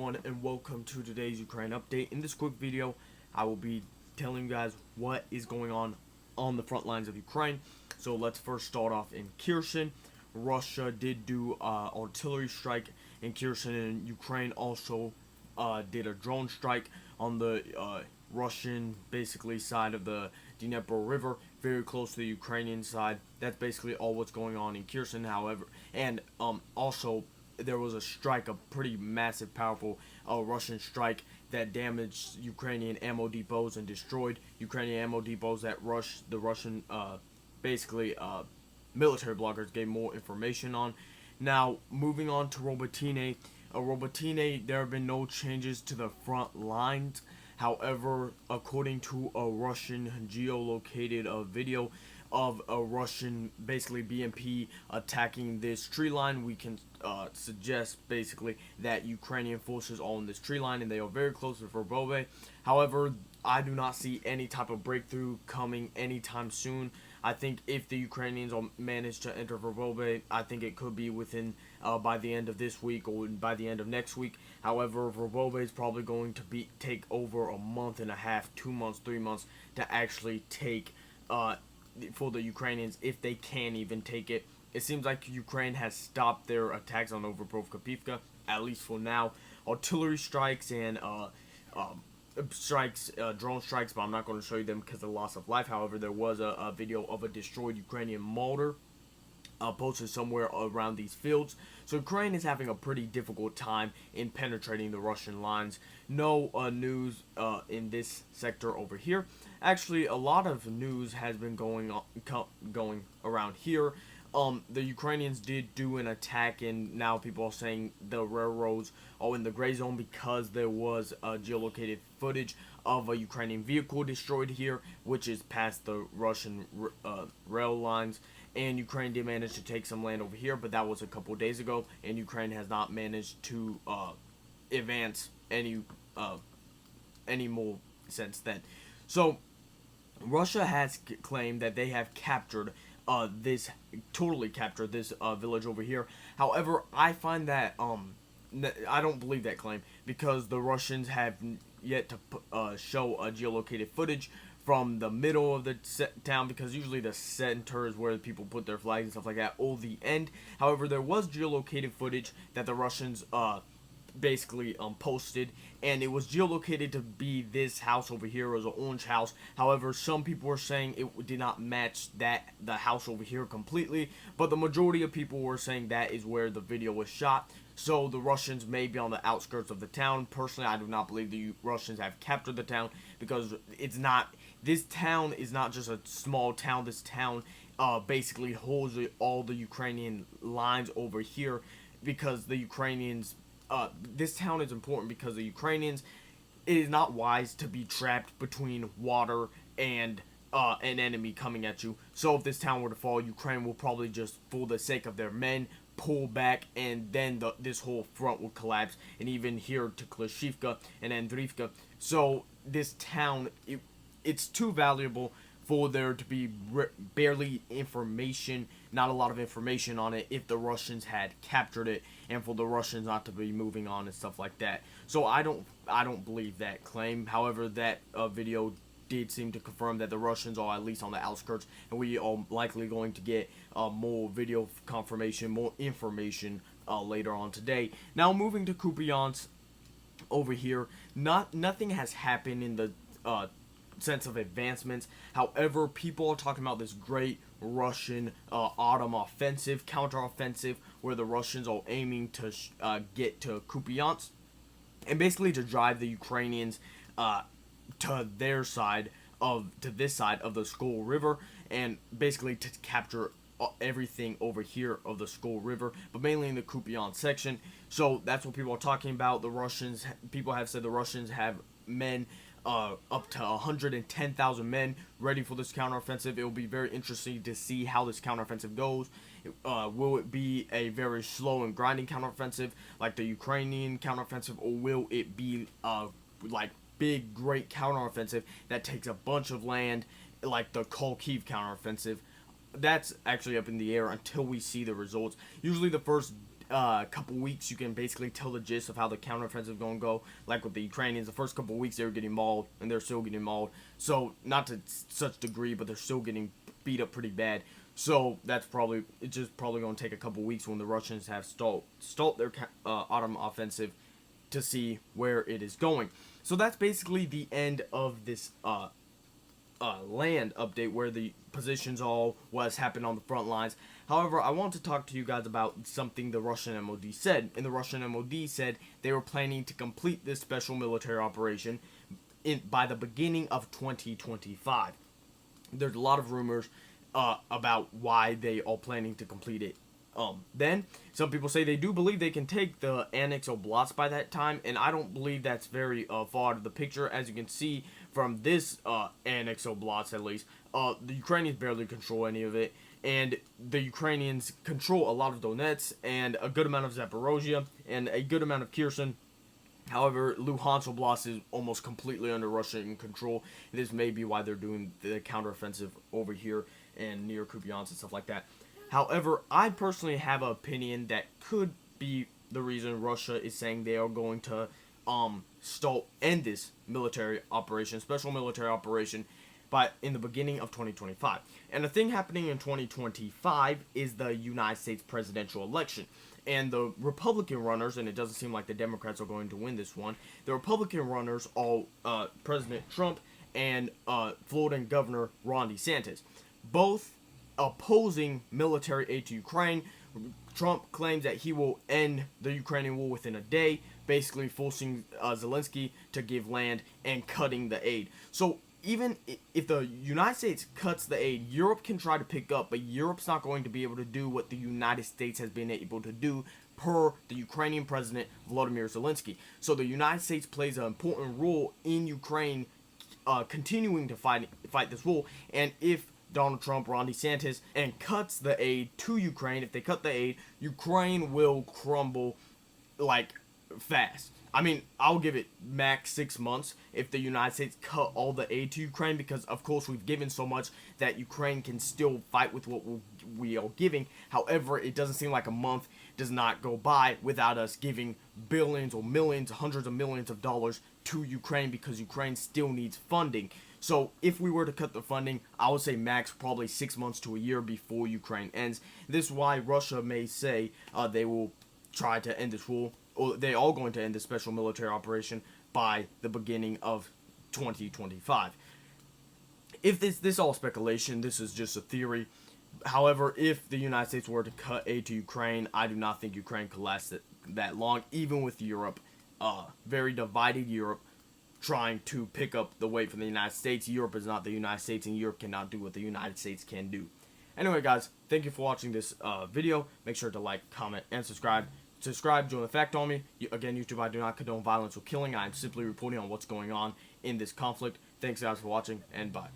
everyone, and welcome to today's Ukraine update. In this quick video, I will be telling you guys what is going on the front lines of Ukraine. So let's first start off in Kherson. Russia did do artillery strike in Kherson, and Ukraine also did a drone strike on the Russian basically side of the Dnieper River, very close to the Ukrainian side. That's basically all what's going on in Kherson. However, and also there was a strike, a pretty massive, powerful Russian strike that damaged Ukrainian ammo depots and destroyed Ukrainian ammo depots that the Russian basically military bloggers gave more information on. Now, moving on to Robotyne. Robotyne, there have been no changes to the front lines. However, according to a Russian geolocated video of a Russian, basically BMP, attacking this tree line, we can suggest basically that Ukrainian forces are on this tree line and they are very close to Verbove. However, I do not see any type of breakthrough coming anytime soon. I think if the Ukrainians manage to enter Verbove, I think it could be within by the end of this week or by the end of next week. However, Verbove is probably going to take over a month and a half, 2 months, 3 months to actually take for the Ukrainians, if they can even take it. It seems like Ukraine has stopped their attacks on Novoprovka, at least for now. Artillery strikes and drone strikes, but I'm not going to show you them because of the loss of life. However, there was a video of a destroyed Ukrainian mortar posted somewhere around these fields. So Ukraine is having a pretty difficult time in penetrating the Russian lines. No news in this sector over here. Actually, a lot of news has been going around here. The Ukrainians did do an attack, and now people are saying the railroads are in the gray zone because there was geolocated footage of a Ukrainian vehicle destroyed here, which is past the Russian rail lines. And Ukraine did manage to take some land over here, but that was a couple days ago, and Ukraine has not managed to advance any more since then. So Russia has claimed that they have captured totally captured this village over here. However, I find that I don't believe that claim, because the Russians have yet to show geolocated footage from the middle of the town, because usually the center is where people put their flags and stuff like that, or the end. However, there was geolocated footage that the Russians basically posted, and it was geolocated to be this house over here. It was an orange house. However, some people were saying it did not match the house over here completely, but the majority of people were saying that is where the video was shot. So the Russians may be on the outskirts of the town. Personally, I do not believe the Russians have captured the town, because this town is not just a small town. This town basically holds all the Ukrainian lines over here, because the Ukrainians, this town is important because the Ukrainians, it is not wise to be trapped between water and an enemy coming at you. So if this town were to fall, Ukraine will probably just, for the sake of their men, pull back, and then this whole front will collapse, and even here to Klishivka and Andriivka. So this town, it's too valuable for there to be barely information, not a lot of information on it if the Russians had captured it, and for the Russians not to be moving on and stuff like that. So I don't believe that claim. However, that video did seem to confirm that the Russians are at least on the outskirts, and we are likely going to get more video confirmation, more information later on today. Now, moving to Kupiansk over here, nothing has happened in the sense of advancements. However, people are talking about this great Russian autumn offensive, counteroffensive, where the Russians are aiming to get to Kupiansk, and basically to drive the Ukrainians to this side of the Skol River, and basically to capture everything over here of the Skol River, but mainly in the Kupiansk section. So that's what people are talking about. People have said the Russians have men, up to 110,000 men ready for this counteroffensive. It will be very interesting to see how this counteroffensive goes. Will it be a very slow and grinding counteroffensive like the Ukrainian counteroffensive, or will it be like big, great counteroffensive that takes a bunch of land like the Kharkiv counteroffensive? That's actually up in the air until we see the results. Usually the first couple weeks, you can basically tell the gist of how the counteroffensive is going to go. Like with the Ukrainians, the first couple weeks they were getting mauled, and they're still getting mauled. So not to such degree, but they're still getting beat up pretty bad. So it's just probably going to take a couple weeks when the Russians have stalled their autumn offensive to see where it is going. So that's basically the end of this land update, where the positions all was happened on the front lines. However, I want to talk to you guys about something the Russian MOD said. And the Russian MOD said they were planning to complete this special military operation by the beginning of 2025. There's a lot of rumors about why they are planning to complete it. Then some people say they do believe they can take the Annex Oblast by that time, and I don't believe that's very far out of the picture. As you can see from this Annex Oblast, at least, the Ukrainians barely control any of it, and the Ukrainians control a lot of Donetsk and a good amount of Zaporozhye and a good amount of Kherson. However, Luhansk Oblast is almost completely under Russian control. This may be why they're doing the counteroffensive over here and near Kupiansk and stuff like that. However, I personally have an opinion that could be the reason Russia is saying they are going to end this military operation, special military operation, in the beginning of 2025. And the thing happening in 2025 is the United States presidential election. And the Republican runners, and it doesn't seem like the Democrats are going to win this one, the Republican runners are President Trump and Florida Governor Ron DeSantis, both opposing military aid to Ukraine. Trump claims that he will end the Ukrainian war within a day, basically forcing Zelensky to give land and cutting the aid. So even if the United States cuts the aid, Europe can try to pick up, but Europe's not going to be able to do what the United States has been able to do per the Ukrainian president, Volodymyr Zelensky. So the United States plays an important role in Ukraine continuing to fight this war, and if Donald Trump, Ron DeSantis, and cuts the aid to Ukraine, if they cut the aid, Ukraine will crumble like fast. I mean, I'll give it max 6 months if the United States cut all the aid to Ukraine, because of course we've given so much that Ukraine can still fight with what we are giving. However, it doesn't seem like a month does not go by without us giving billions or millions, hundreds of millions of dollars to Ukraine, because Ukraine still needs funding. So if we were to cut the funding, I would say max probably 6 months to a year before Ukraine ends. This is why Russia may say they will try to end this war, or they are going to end this special military operation by the beginning of 2025. If this all speculation, this is just a theory. However, if the United States were to cut aid to Ukraine, I do not think Ukraine could last that long, even with Europe, very divided Europe, trying to pick up the weight from the United States. Europe is not the United States, and Europe cannot do what the United States can do. Anyway, guys, thank you for watching this video. Make sure to like, comment, and subscribe. Join the fact on me. Again, YouTube, I do not condone violence or killing. I am simply reporting on what's going on in this conflict. Thanks, guys, for watching, and bye.